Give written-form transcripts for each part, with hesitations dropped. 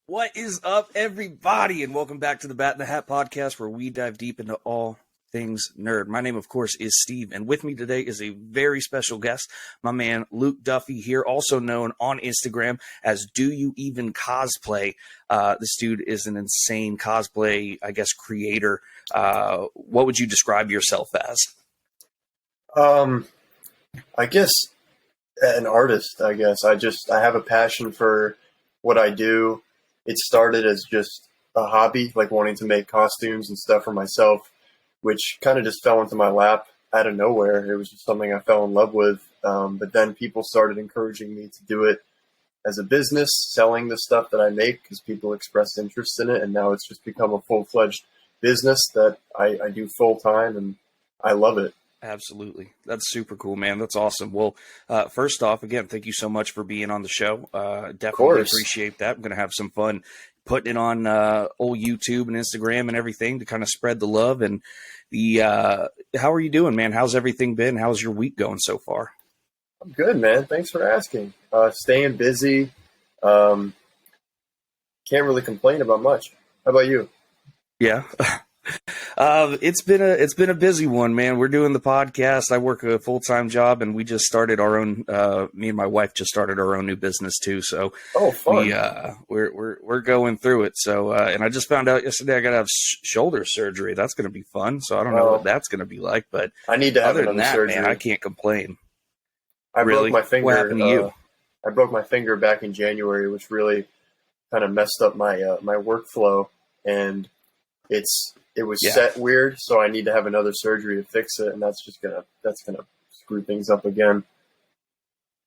What is up, everybody, and welcome back to the Bat in the Hat podcast, where we dive deep into all things nerd. My name, of course, is Steve, and with me today is a very special guest, my man Luke Duffy here, also known on Instagram as Do You Even Cosplay. This dude is an insane cosplay, I guess, creator. What would you describe yourself as? I guess an artist, I guess. I have a passion for what I do. It started as just a hobby, like wanting to make costumes and stuff for myself, which kind of just fell into my lap out of nowhere. It was just something I fell in love with. But then people started encouraging me to do it as a business, selling the stuff that I make because people expressed interest in it. And now it's just become a full-fledged business that I do full-time, and I love it. Absolutely. That's super cool, man. That's awesome. Well, first off, again, thank you so much for being on the show. Definitely appreciate that. I'm going to have some fun putting it on old YouTube and Instagram and everything to kind of spread the love. And how are you doing, man? How's everything been? How's your week going so far? I'm good, man. Thanks for asking. Staying busy. Can't really complain about much. How about you? Yeah. It's been a busy one, man. We're doing the podcast. I work a full-time job, and we just started our own. Me and my wife just started our own new business too. So, fun. We're going through it. So, and I just found out yesterday I got to have shoulder surgery. That's going to be fun. So I don't know what that's going to be like, but I need to have other than that, surgery. man, I can't complain. I broke my finger. What happened to you? I broke my finger back in January, which really kind of messed up my my workflow, and it was set weird, so I need to have another surgery to fix it, and that's gonna screw things up again.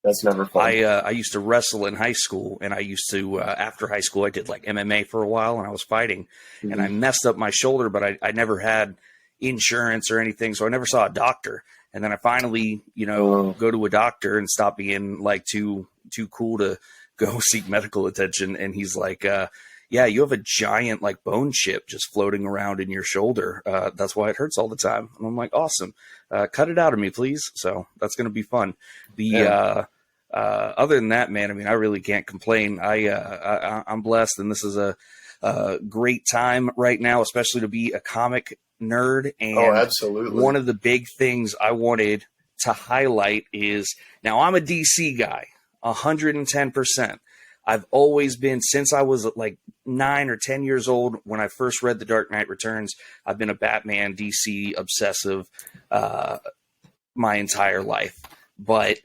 That's never fun. I used to wrestle in high school, and I used to after high school I did like MMA for a while, and I was fighting, and I messed up my shoulder, but I never had insurance or anything, so I never saw a doctor. And then I finally, go to a doctor and stop being like too cool to go seek medical attention, and he's like, yeah, you have a giant like bone chip just floating around in your shoulder. That's why it hurts all the time. And I'm like, awesome. Cut it out of me, please. So that's going to be fun. Other than that, man, I mean, I really can't complain. I'm blessed, and this is a great time right now, especially to be a comic nerd. And absolutely. One of the big things I wanted to highlight is, now I'm a DC guy, 110%. I've always been, since I was like 9 or 10 years old, when I first read The Dark Knight Returns, I've been a Batman, DC obsessive my entire life. But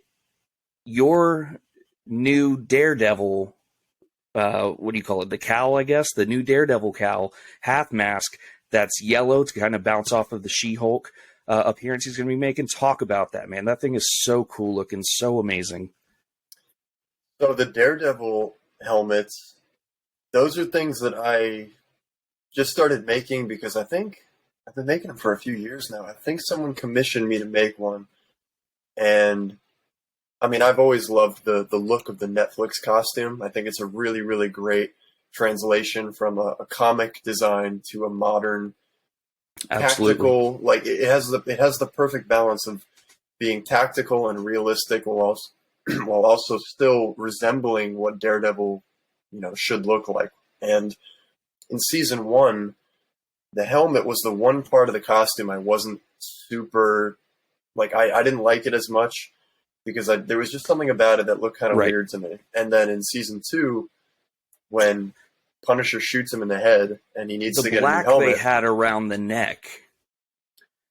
your new Daredevil, what do you call it? The cowl, I guess, the new Daredevil cowl, half mask that's yellow to kind of bounce off of the She-Hulk appearance he's going to be making. Talk about that, man. That thing is so cool looking, so amazing. So the Daredevil helmets, those are things that I just started making because I've been making them for a few years now. I think someone commissioned me to make one. And I mean, I've always loved the look of the Netflix costume. I think it's a really, really great translation from a comic design to a modern tactical, like it has the perfect balance of being tactical and realistic while also still resembling what Daredevil, should look like. And in season 1, the helmet was the one part of the costume I wasn't super, like, I didn't like it as much because there was just something about it that looked kind of weird to me. And then in season 2, when Punisher shoots him in the head and he needs to get a new helmet. The black they had around the neck.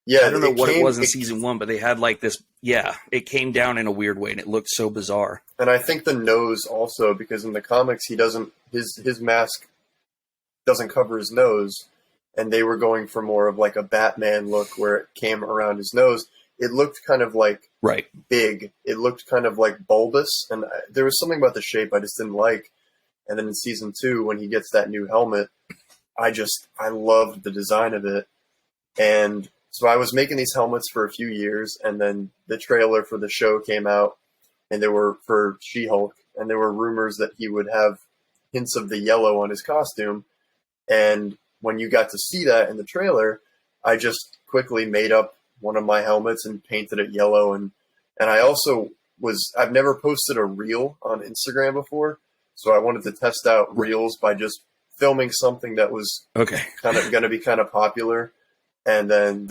Yeah, I don't know what it was in season 1, but they had like this. Yeah, it came down in a weird way, and it looked so bizarre. And I think the nose also, because in the comics he doesn't, his mask doesn't cover his nose, and they were going for more of like a Batman look where it came around his nose. It looked kind of like big. It looked kind of like bulbous, and there was something about the shape I just didn't like. And then in season 2, when he gets that new helmet, I loved the design of it, and so I was making these helmets for a few years, and then the trailer for the show came out, and they were for She-Hulk, and there were rumors that he would have hints of the yellow on his costume. And when you got to see that in the trailer, I just quickly made up one of my helmets and painted it yellow. And I also I've never posted a reel on Instagram before, So I wanted to test out reels by just filming something that was Okay. kind of going to be kind of popular, and then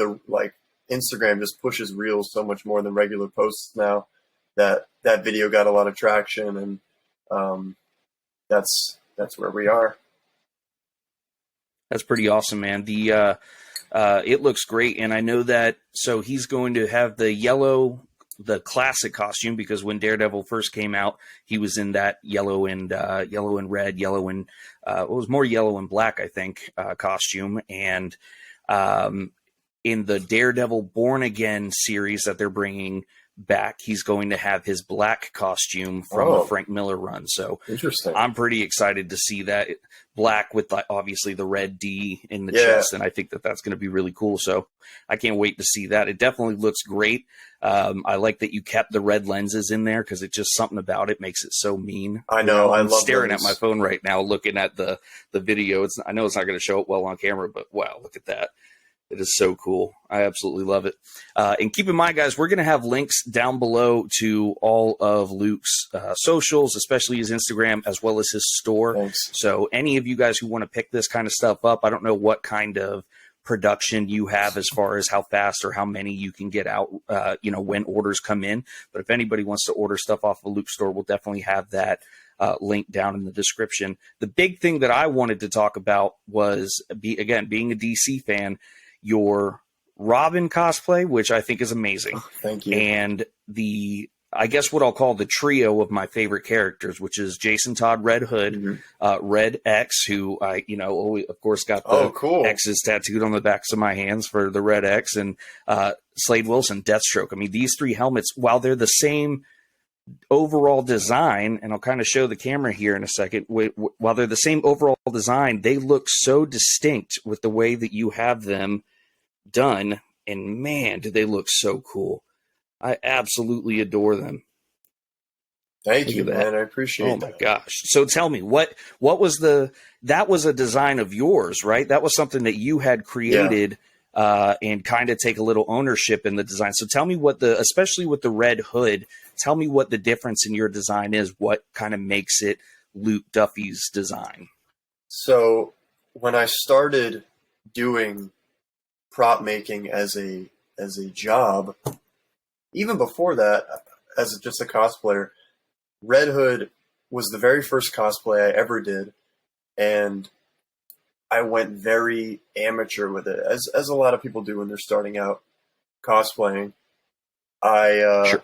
Instagram just pushes reels so much more than regular posts now that video got a lot of traction, and that's where we are. That's pretty awesome, man. It looks great, and I know that. So he's going to have the classic costume, because when Daredevil first came out, he was in that yellow and red, it was more yellow and black, I think, costume. And in the Daredevil Born Again series that they're bringing back, he's going to have his black costume from the Frank Miller run. So interesting. I'm pretty excited to see that black with obviously the red D in the chest, and I think that's going to be really cool. So I can't wait to see that. It definitely looks great. I like that you kept the red lenses in there, because it's just something about it makes it so mean. I know. I'm love staring those. at my phone right now, looking at the video. I know it's not going to show it well on camera, but wow, look at that. It is so cool. I absolutely love it. And keep in mind, guys, we're going to have links down below to all of Luke's socials, especially his Instagram, as well as his store. Thanks. So any of you guys who want to pick this kind of stuff up, I don't know what kind of production you have as far as how fast or how many you can get out, when orders come in. But if anybody wants to order stuff off of Luke's store, we'll definitely have that link down in the description. The big thing that I wanted to talk about was, being a DC fan, your Robin cosplay, which I think is amazing. Oh, thank you. And I guess what I'll call the trio of my favorite characters, which is Jason Todd Red Hood, Red X, who I, of course got the cool. X's tattooed on the backs of my hands for the Red X, and Slade Wilson, Deathstroke. I mean, these three helmets, while they're the same overall design, and I'll kind of show the camera here in a second, while they're the same overall design, they look so distinct with the way that you have them done, and man, do they look so cool. I absolutely adore them. Thank you, man. I appreciate it. Oh my gosh. So tell me, what was that was a design of yours, right? That was something that you had created and kind of take a little ownership in the design. So tell me especially with the Red Hood, tell me what the difference in your design is. What kind of makes it Luke Duffy's design? So when I started doing prop making as a job, even before that, as just a cosplayer, Red Hood was the very first cosplay I ever did, and I went very amateur with it, as a lot of people do when they're starting out cosplaying. I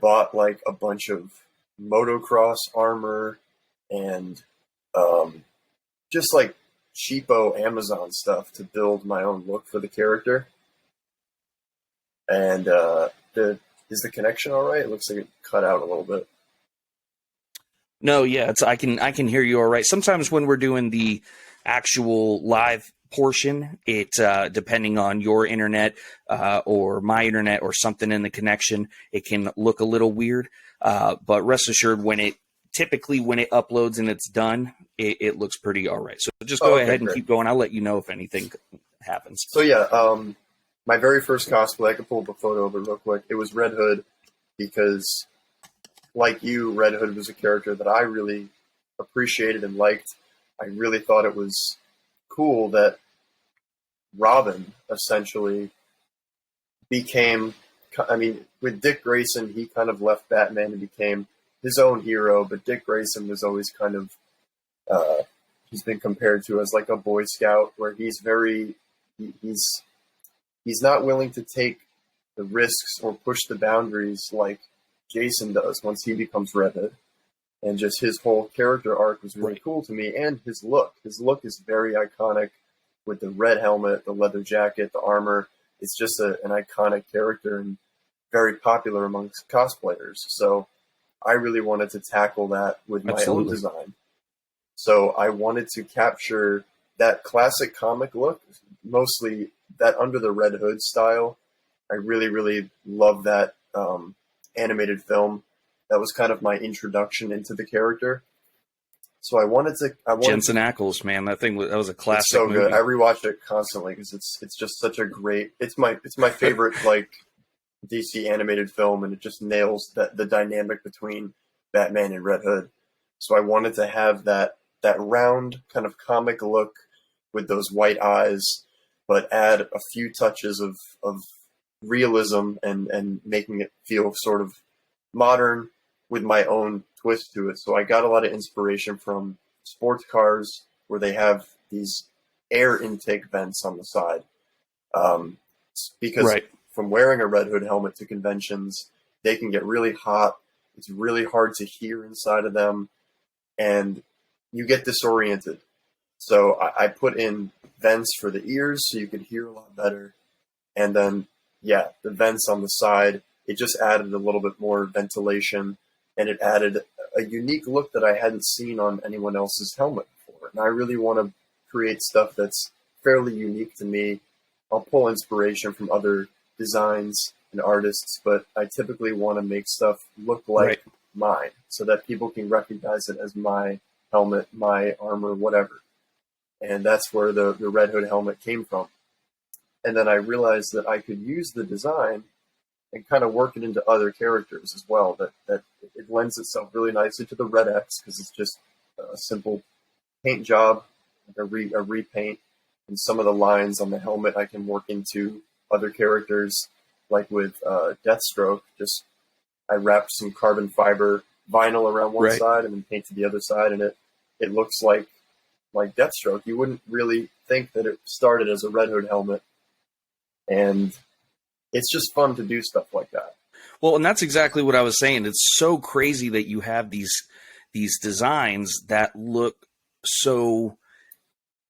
bought like a bunch of motocross armor and just like cheapo Amazon stuff to build my own look for the character. And is the connection all right? It looks like it cut out a little bit. No, yeah, I can hear you all right. Sometimes when we're doing the actual live portion, it depending on your internet or my internet or something in the connection, it can look a little weird. But rest assured, when it uploads and it's done, it looks pretty all right. So just go ahead and keep going. I'll let you know if anything happens. So yeah, my very first cosplay, I could pull up a photo of it real quick. It was Red Hood, because like you, Red Hood was a character that I really appreciated and liked. I really thought it was cool that Robin essentially became, with Dick Grayson, he kind of left Batman and became his own hero, but Dick Grayson was always kind of, he's been compared to as like a Boy Scout, where he's not willing to take the risks or push the boundaries like Jason does once he becomes Red Hood. And just his whole character arc was really cool to me. And his look. His look is very iconic, with the red helmet, the leather jacket, the armor. It's just an iconic character and very popular amongst cosplayers. So I really wanted to tackle that with my own design. So I wanted to capture that classic comic look, mostly that under the Red Hood style. I really, really love that animated film. That was kind of my introduction into the character. So I wanted Jensen Ackles, man, that was a classic. It's so movie. good. I rewatch it constantly because it's just such a great. It's my favorite like DC animated film, and it just nails the dynamic between Batman and Red Hood. So I wanted to have that round kind of comic look with those white eyes, but add a few touches of realism and making it feel sort of modern with my own twist to it. So I got a lot of inspiration from sports cars where they have these air intake vents on the side. Um, because Right. from wearing a Red Hood helmet to conventions, they can get really hot. It's really hard to hear inside of them, and you get disoriented. So I put in vents for the ears so you could hear a lot better. And then, yeah, the vents on the side, it just added a little bit more ventilation, and it added a unique look that I hadn't seen on anyone else's helmet before. And I really want to create stuff that's fairly unique to me. I'll pull inspiration from other designs and artists, but I typically want to make stuff look like Right. mine so that people can recognize it as my helmet, my armor, whatever. And that's where the Red Hood helmet came from. And then I realized that I could use the design and kind of work it into other characters as well. That it lends itself really nicely to the Red X because it's just a simple paint job, a repaint, and some of the lines on the helmet I can work into other characters, like with Deathstroke. Just I wrapped some carbon fiber vinyl around one Right. side and then painted the other side, and it looks like Deathstroke. You wouldn't really think that it started as a Red Hood helmet, and it's just fun to do stuff like that. Well, and that's exactly what I was saying. It's so crazy that you have these designs that look so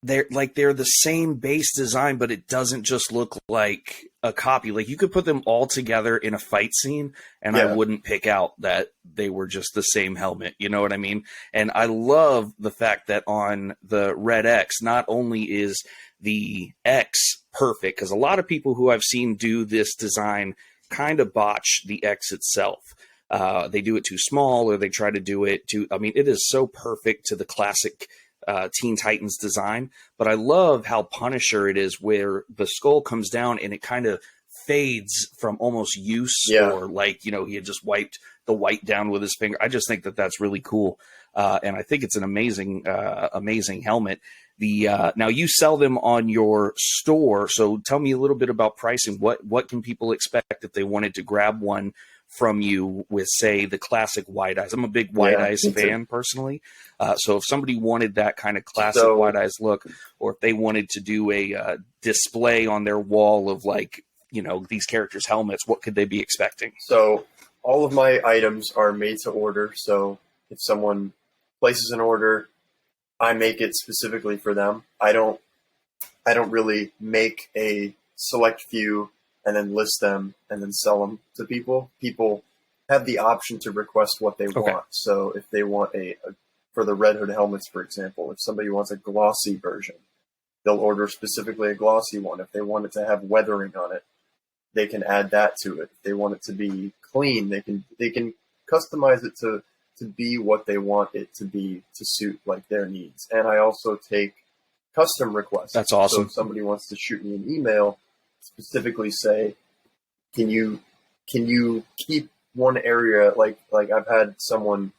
they're the same base design, but it doesn't just look like a copy. Like you could put them all together in a fight scene and I Yeah. wouldn't pick out that they were just the same helmet. You know what I mean? And I love the fact that on the Red X, not only is the X perfect, because a lot of people who I've seen do this design kind of botch the X itself. They do it too small or they try to do it too. I mean, it is so perfect to the classic Teen Titans design, but I love how Punisher it is, where the skull comes down and it kind of fades from almost use, Yeah. or like, you know, he had just wiped the white down with his finger. I just think that that's really cool, and I think it's an amazing helmet. The now you sell them on your store, so tell me a little bit about pricing. What can people expect if they wanted to grab one from you with, say, the classic Wide Eyes? I'm a big Wide Eyes me too. fan personally. So if somebody wanted that kind of classic So- Wide Eyes look, or if they wanted to do a display on their wall of, like, you know, these characters' helmets, what could they be expecting? So all of my items are made to order. So if someone places an order, I make it specifically for them. I don't really make a select few and then list them and then sell them to people. People have the option to request what they want. So if they want for the Red Hood helmets, for example, if somebody wants a glossy version, they'll order specifically a glossy one. If they want it to have weathering on it, they can add that to it. If they want it to be clean, they can customize it to be what they want it to be, to suit like their needs. And I also take custom requests. That's awesome. So if somebody wants to shoot me an email, specifically say, can you keep one area, like I've had someone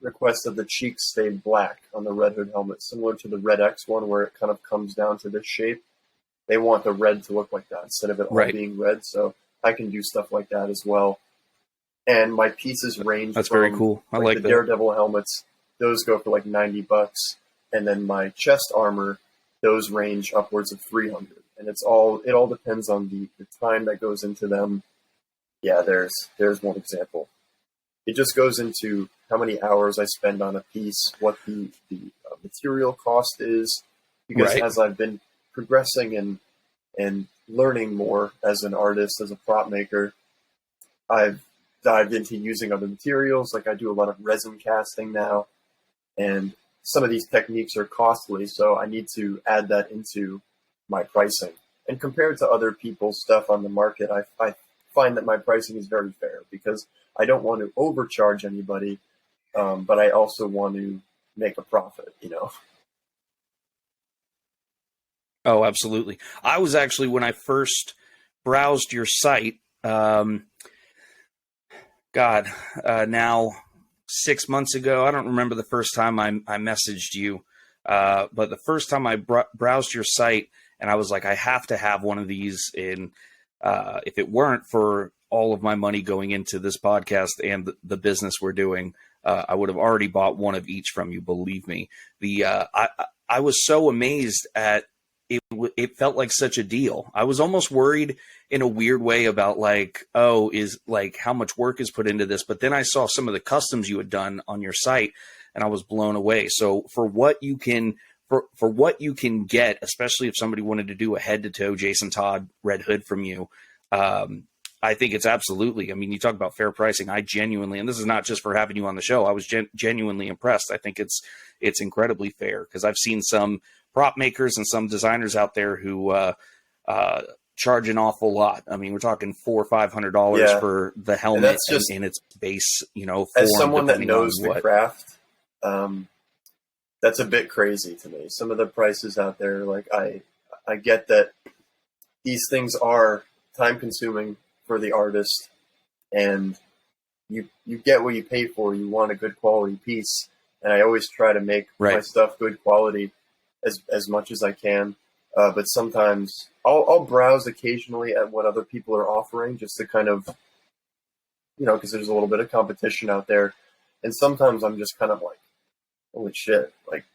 request that the cheeks stay black on the Red Hood helmet, similar to the Red X one where it kind of comes down to this shape. They want the red to look like that instead of it all Right. being red. So I can do stuff like that as well. And my pieces range. That's from, very cool. I like the that. Daredevil helmets. Those go for like $90, and then my chest armor, those range upwards of $300. And it all depends on the time that goes into them. Yeah, there's one example. It just goes into how many hours I spend on a piece, what the material cost is, because Right. as I've been progressing and learning more as an artist, as a prop maker, I've dived into using other materials. Like I do a lot of resin casting now, and some of these techniques are costly, so I need to add that into my pricing. And compared to other people's stuff on the market, I find that my pricing is very fair because I don't want to overcharge anybody, but I also want to make a profit, you know? Oh, absolutely. I was actually, when I first browsed your site, now 6 months ago. I don't remember the first time I messaged you, but the first time I browsed your site, and I was like, I have to have one of these. And if it weren't for all of my money going into this podcast and the business we're doing, I would have already bought one of each from you. Believe me. I was so amazed at it. It felt like such a deal. I was almost worried in a weird way about like, oh, is like how much work is put into this. But then I saw some of the customs you had done on your site, and I was blown away. So for what you can for what you can get, especially if somebody wanted to do a head to toe Jason Todd Red Hood from you, I think it's absolutely. I mean, you talk about fair pricing. I genuinely, and this is not just for having you on the show, I was genuinely impressed. I think it's incredibly fair because I've seen some prop makers and some designers out there who charge an awful lot. I mean, we're talking $400 or $500 for the helmet and, that's just, in its base, form. As someone that knows the craft, that's a bit crazy to me. Some of the prices out there, like I get that these things are time consuming for the artist, and you get what you pay for. You want a good quality piece, and I always try to make my stuff good quality as much as I can. But sometimes I'll browse occasionally at what other people are offering just to kind of, because there's a little bit of competition out there. And sometimes I'm just kind of like, holy shit. Like,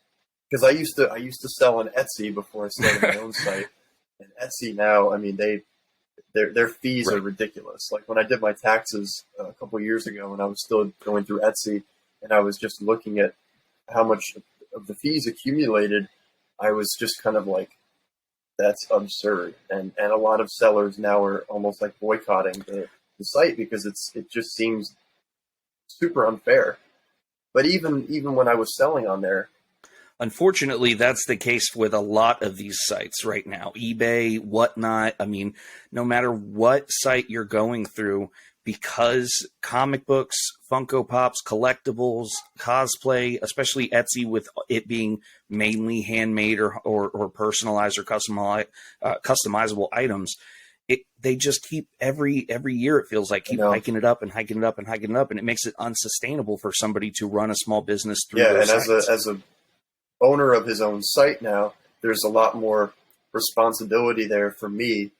because I used to sell on Etsy before I started my own site. And Etsy now, I mean, their fees are ridiculous. Like when I did my taxes a couple of years ago and I was still going through Etsy and I was just looking at how much of the fees accumulated, I was just kind of like, that's absurd. And a lot of sellers now are almost like boycotting the site because it just seems super unfair. But even when I was selling on there, unfortunately, that's the case with a lot of these sites right now. eBay, whatnot. I mean, no matter what site you're going through, because comic books, Funko Pops, collectibles, cosplay, especially Etsy with it being mainly handmade or personalized or customizable items, they just keep every year, it feels like, hiking it up and hiking it up and hiking it up, and it makes it unsustainable for somebody to run a small business through those sites. As a owner of his own site now, there's a lot more responsibility there for me.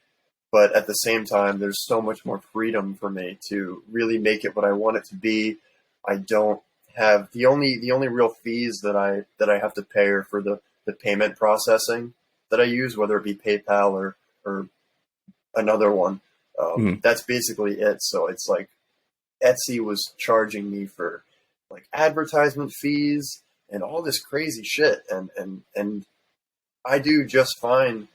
But at the same time, there's so much more freedom for me to really make it what I want it to be. I don't have the only real fees that I have to pay are for the payment processing that I use, whether it be PayPal or another one. That's basically it. So it's like Etsy was charging me for like advertisement fees and all this crazy shit, and I do just fine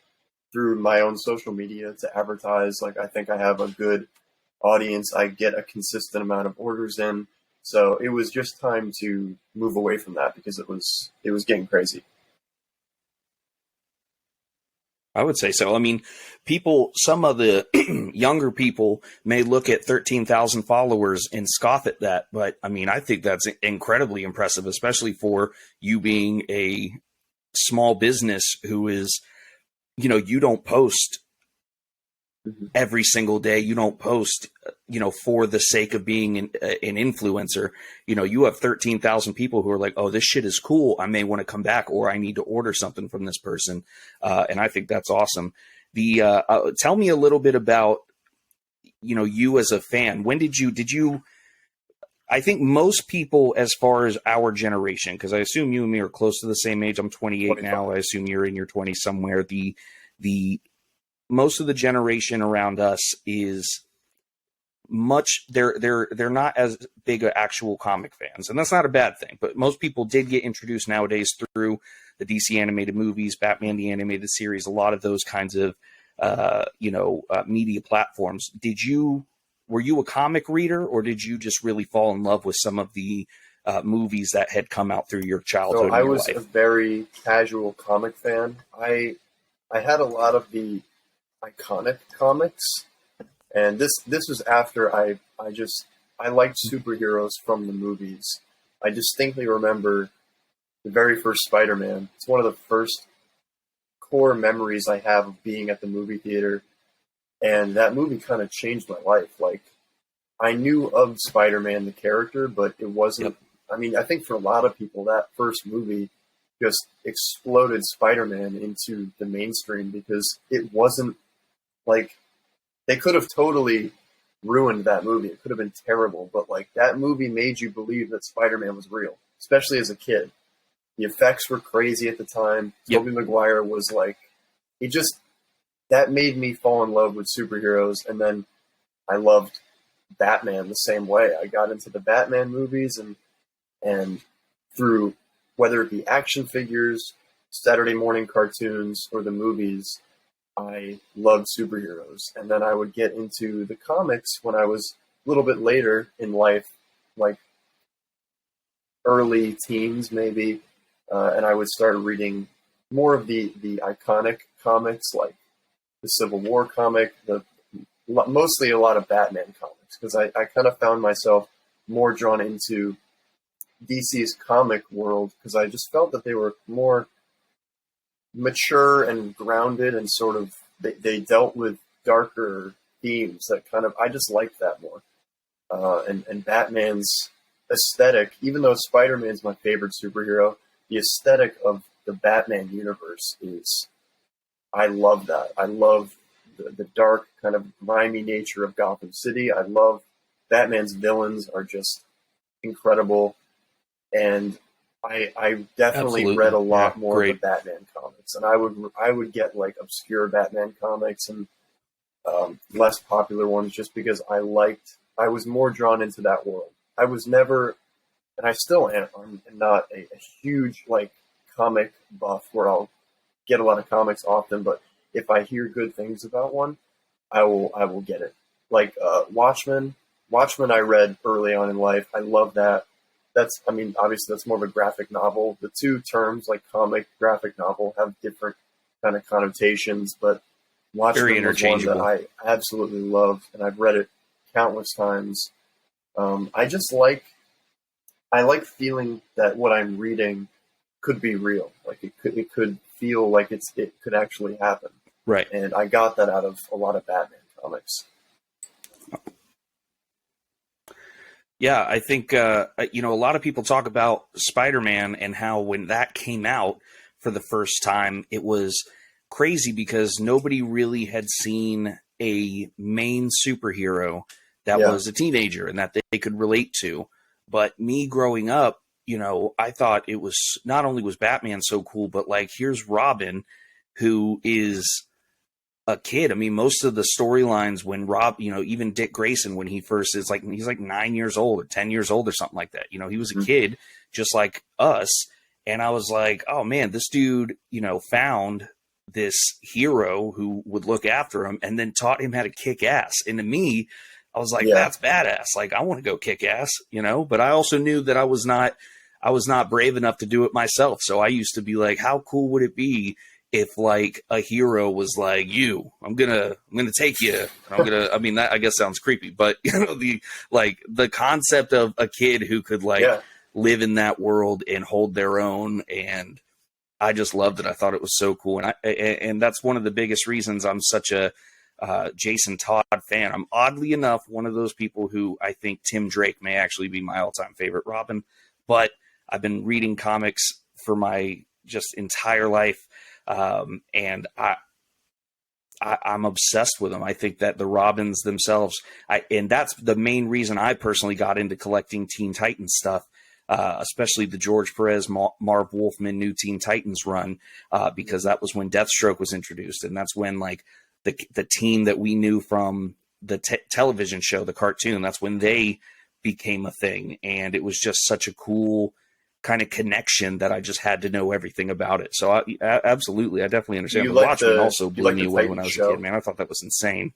through my own social media to advertise. Like, I think I have a good audience. I get a consistent amount of orders in. So it was just time to move away from that because it was getting crazy. I would say so. I mean, some of the younger people may look at 13,000 followers and scoff at that. But I mean, I think that's incredibly impressive, especially for you being a small business who is, you don't post every single day. You don't post, for the sake of being an influencer. You have 13,000 people who are like, oh, this shit is cool. I may want to come back, or I need to order something from this person. And I think that's awesome. Tell me a little bit about, you as a fan. When did you, I think most people, as far as our generation, because I assume you and me are close to the same age. I'm 28 25. Now. I assume you're in your 20s somewhere. The most of the generation around us is much. They're not as big of actual comic fans, and that's not a bad thing. But most people did get introduced nowadays through the DC animated movies, Batman the animated series, a lot of those kinds of media platforms. Were you a comic reader, or did you just really fall in love with some of the movies that had come out through your childhood? So I was a very casual comic fan. I had a lot of the iconic comics, and this was after I liked superheroes from the movies. I distinctly remember the very first Spider-Man. It's one of the first core memories I have of being at the movie theater. And that movie kind of changed my life. Like, I knew of Spider-Man, the character, but it wasn't I mean, I think for a lot of people, that first movie just exploded Spider-Man into the mainstream because it wasn't like they could have totally ruined that movie. It could have been terrible, but like that movie made you believe that Spider-Man was real, especially as a kid. The effects were crazy at the time. Yep. Tobey Maguire was like, he just, that made me fall in love with superheroes. And then I loved Batman the same way. I got into the Batman movies and through whether it be action figures, Saturday morning cartoons, or the movies, I loved superheroes. And then I would get into the comics when I was a little bit later in life, like early teens maybe, and I would start reading more of the iconic comics, like the Civil War comic, mostly a lot of Batman comics, because I kind of found myself more drawn into DC's comic world because I just felt that they were more mature and grounded and sort of they dealt with darker themes that kind of I just liked that more. And Batman's aesthetic, even though Spider-Man's my favorite superhero, the aesthetic of the Batman universe is I love that. I love the dark kind of grimy nature of Gotham City. I love Batman's villains are just incredible. And I definitely Absolutely. read a lot Yeah, more great. of the Batman comics, and I would get like obscure Batman comics and less popular ones just because I was more drawn into that world. I was never, and I still am, I'm not a huge like comic buff where I'll get a lot of comics often, but if I hear good things about one, I will get it. Like Watchmen I read early on in life. I love that. I mean, obviously that's more of a graphic novel. The two terms, like comic, graphic novel, have different kind of connotations, but Watchmen was one that I absolutely loved, and I've read it countless times. I like feeling that what I'm reading could be real. Like it could feel like it could actually happen. Right. And I got that out of a lot of Batman comics. Yeah, I think, a lot of people talk about Spider-Man and how when that came out for the first time, it was crazy because nobody really had seen a main superhero that was a teenager and that they could relate to. But me growing up, I thought it was not only was Batman so cool, but like here's Robin, who is a kid. I mean, most of the storylines when even Dick Grayson, when he first is like, he's like 9 years old or 10 years old or something like that. He was a kid just like us. And I was like, oh man, this dude, found this hero who would look after him and then taught him how to kick ass. And to me, I was like, that's badass. Like, I want to go kick ass, but I also knew that I was not brave enough to do it myself. So I used to be like, how cool would it be if like a hero was like, I'm gonna take you. I mean, that I guess sounds creepy, but the concept of a kid who could live in that world and hold their own. And I just loved it. I thought it was so cool. And that's one of the biggest reasons I'm such a Jason Todd fan. I'm oddly enough one of those people who I think Tim Drake may actually be my all-time favorite Robin, but I've been reading comics for my just entire life. And I'm obsessed with them. I think that the Robins themselves, and that's the main reason I personally got into collecting Teen Titans stuff, especially the George Perez, Marv Wolfman New Teen Titans run, because that was when Deathstroke was introduced. And that's when like the team that we knew from the television show, the cartoon, that's when they became a thing. And it was just such a cool kind of connection that I just had to know everything about it. So absolutely, I definitely understand. The Watchmen also blew me away when I was a kid, man. I thought that was insane.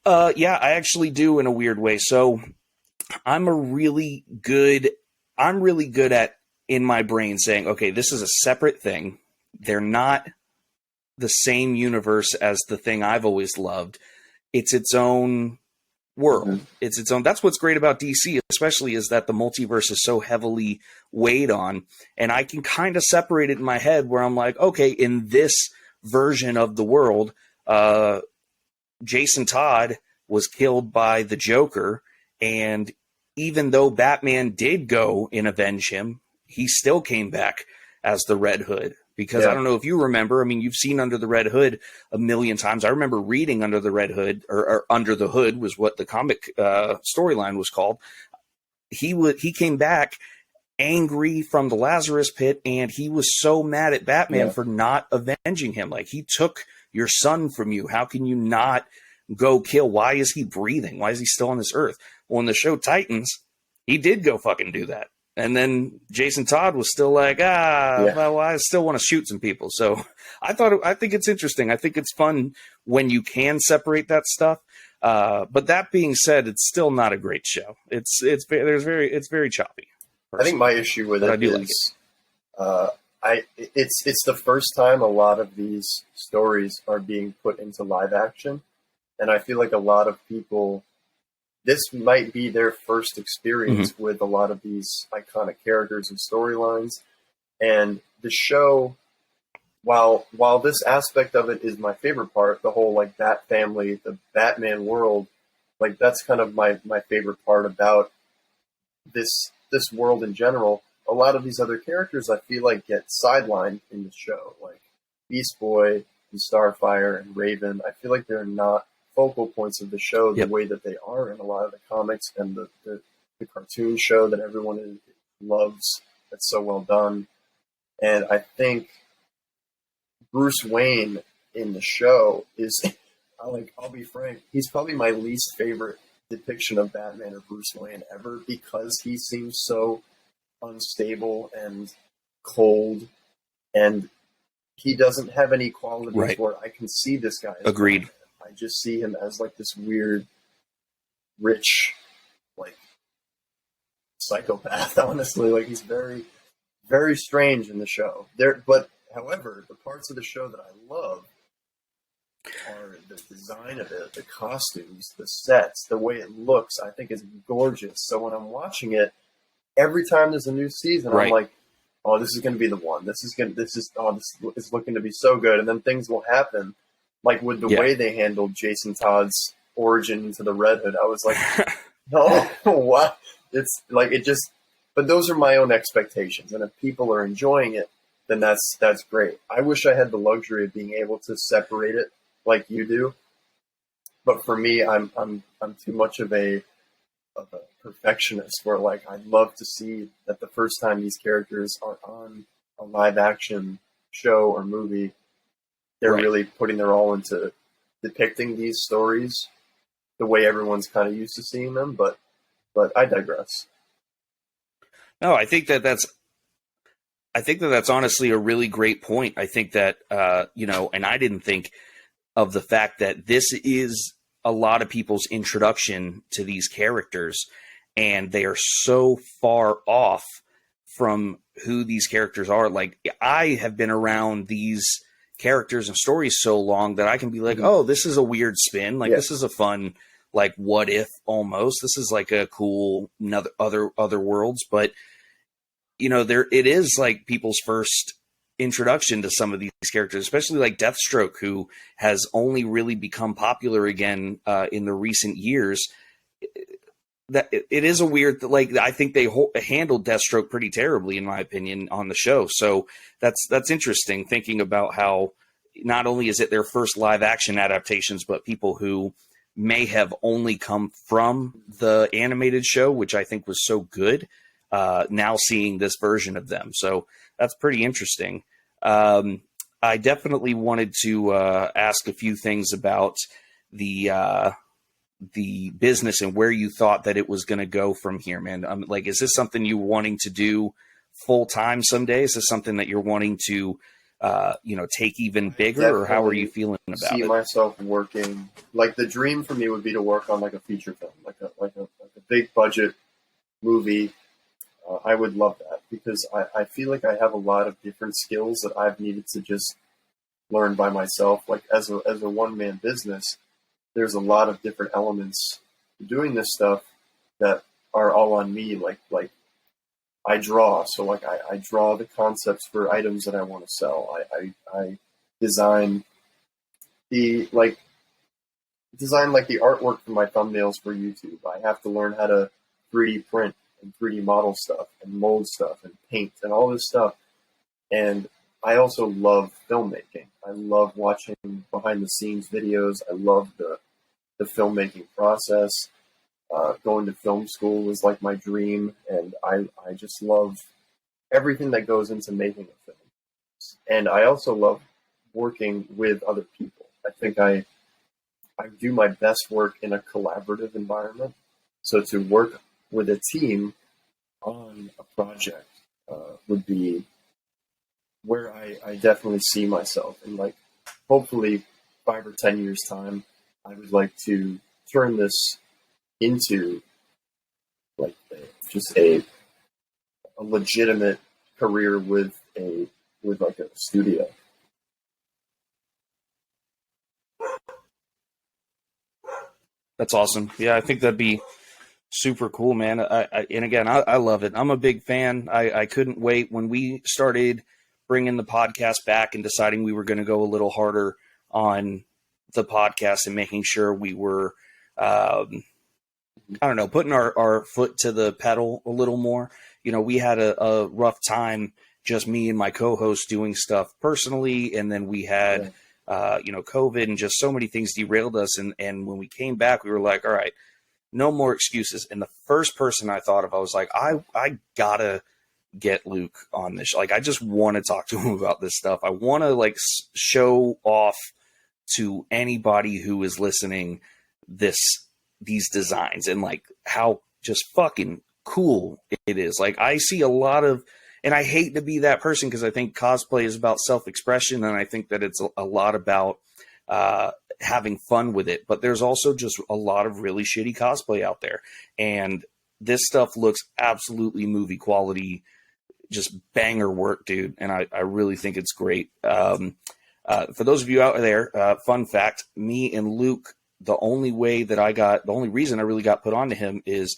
Yeah, I actually do in a weird way. So I'm really good at in my brain saying, okay, this is a separate thing. They're not the same universe as the thing I've always loved. It's its own world. Mm-hmm. It's its own. That's what's great about DC, especially, is that the multiverse is so heavily weighed on, and I can kind of separate it in my head where I'm like, okay, in this version of the world, Jason Todd was killed by the Joker, And even though Batman did go and avenge him, he still came back as the Red Hood. Because I don't know if you remember, I mean, you've seen Under the Red Hood a million times. I remember reading Under the Red Hood, or Under the Hood was what the comic storyline was called. He came back angry from the Lazarus pit, and he was so mad at Batman for not avenging him. Like, he took your son from you. How can you not go kill? Why is he breathing? Why is he still on this earth? Well, in the show Titans, he did go fucking do that. And then Jason Todd was still like, well, I still want to shoot some people. So I think it's interesting. I think it's fun when you can separate that stuff. But that being said, it's still not a great show. It's very choppy. Personally. I think my issue with it is, it's the first time a lot of these stories are being put into live action, and I feel like a lot of people, this might be their first experience with a lot of these iconic characters and storylines. And the show, while this aspect of it is my favorite part, the whole like Bat family, the Batman world, like that's kind of my favorite part about this world in general. A lot of these other characters I feel like get sidelined in the show, like Beast Boy and Starfire and Raven. I feel like they're not focal points of the show the way that they are in a lot of the comics and the cartoon show that everyone loves. That's so well done. And I think Bruce Wayne in the show is, I'll be frank, he's probably my least favorite depiction of Batman or Bruce Wayne ever, because he seems so unstable and cold, and he doesn't have any qualities where I can see this guy as Agreed. Batman. I just see him as like this weird, rich, like psychopath. Honestly, like he's very, very strange in the show. But however, the parts of the show that I love are the design of it, the costumes, the sets, the way it looks. I think is gorgeous. So when I'm watching it, every time there's a new season, I'm like, oh, this is going to be the one. This is looking to be so good. And then things will happen. Like with the way they handled Jason Todd's origin into the Red Hood, I was like, no, what? It's like, it just, but those are my own expectations. And if people are enjoying it, then that's great. I wish I had the luxury of being able to separate it like you do. But for me, I'm too much of a perfectionist where like, I'd love to see that the first time these characters are on a live action show or movie, they're really putting their all into depicting these stories the way everyone's kind of used to seeing them. But I digress. No, I think that's honestly a really great point. I think that, and I didn't think of the fact that this is a lot of people's introduction to these characters, and they are so far off from who these characters are. Like, I have been around these characters and stories so long that I can be like, oh, this is a weird spin. Like, this is a fun, like, what if almost. This is like a cool other worlds. But, it is like people's first introduction to some of these characters, especially like Deathstroke, who has only really become popular again in the recent years. That it is a weird, like, I think they handled Deathstroke pretty terribly, in my opinion, on the show. So that's interesting, thinking about how not only is it their first live action adaptations, but people who may have only come from the animated show, which I think was so good, now seeing this version of them. So that's pretty interesting. I definitely wanted to ask a few things about the business and where you thought that it was going to go from here, man. Like, is this something you're wanting to do full time someday? Is this something that you're wanting to, take even bigger, or how are you feeling about it? See myself working, like, the dream for me would be to work on like a feature film, like a big budget movie. I would love that, because I feel like I have a lot of different skills that I've needed to just learn by myself. Like, as a one-man business, there's a lot of different elements to doing this stuff that are all on me. Like I draw. So like I draw the concepts for items that I want to sell. I design the design like the artwork for my thumbnails for YouTube. I have to learn how to 3D print and 3D model stuff and mold stuff and paint and all this stuff. And I also love filmmaking. I love watching behind the scenes videos. I love the filmmaking process. Going to film school was like my dream, and I just love everything that goes into making a film. And I also love working with other people. I think I do my best work in a collaborative environment. So to work with a team on a project would be where I definitely see myself. And like, hopefully 5 or 10 years time, I would like to turn this into like just a legitimate career with like a studio. That's awesome. Yeah, I think that'd be super cool, man. And again, I love it. I'm a big fan. I couldn't wait when we started bringing the podcast back and deciding we were going to go a little harder on the podcast and making sure we were, I don't know, putting our foot to the pedal a little more. You know, we had a rough time, just me and my co-host doing stuff personally. And then we had, COVID and just so many things derailed us. And when we came back, we were like, all right, no more excuses. And the first person I thought of, I was like, I gotta get Luke on this. Like, I just want to talk to him about this stuff. I want to like show off to anybody who is listening these designs and like how just fucking cool it is. Like, I see a lot of, and I hate to be that person because I think cosplay is about self-expression, and I think that it's a lot about having fun with it. But there's also just a lot of really shitty cosplay out there, and this stuff looks absolutely movie quality, just banger work, dude. And I really think it's great. For those of you out there, fun fact, me and Luke, the only reason I really got put onto him is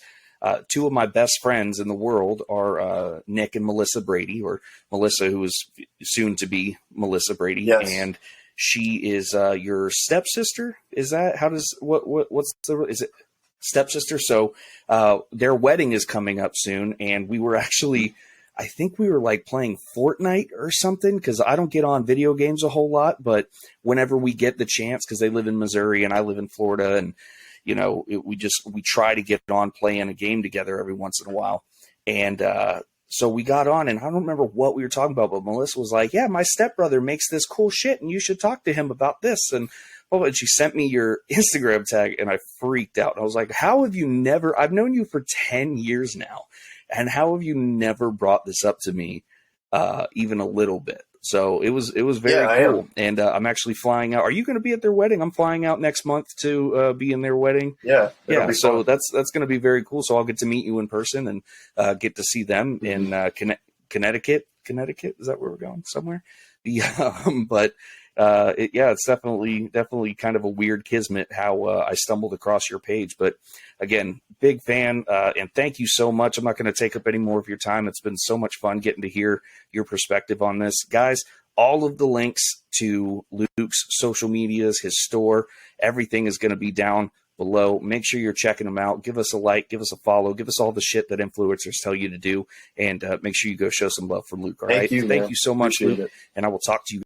two of my best friends in the world are Nick and Melissa Brady, or Melissa, who is soon to be Melissa Brady. Yes. And she is your stepsister. Is that, is it stepsister? So their wedding is coming up soon. And we were actually, I think we were like playing Fortnite or something, because I don't get on video games a whole lot, but whenever we get the chance, because they live in Missouri and I live in Florida, and you know, we try to get on playing a game together every once in a while. And so we got on, and I don't remember what we were talking about, but Melissa was like, yeah, my stepbrother makes this cool shit, and you should talk to him about this. And she sent me your Instagram tag, and I freaked out. I was like, how have you never, I've known you for 10 years now, and how have you never brought this up to me even a little bit? So it was very cool. And I'm actually flying out. Are you going to be at their wedding? I'm flying out next month to be in their wedding. Yeah. So that's going to be very cool. So I'll get to meet you in person and get to see them in Connecticut. Connecticut, is that where we're going? Somewhere? Yeah. But it's definitely kind of a weird kismet how I stumbled across your page. But again, big fan, and thank you so much. I'm not going to take up any more of your time. It's been so much fun getting to hear your perspective on this. Guys, all of the links to Luke's social medias, his store, everything is going to be down below. Make sure you're checking them out. Give us a like, give us a follow, give us all the shit that influencers tell you to do, and make sure you go show some love for Luke. All right? Thank you so much, Luke, and I will talk to you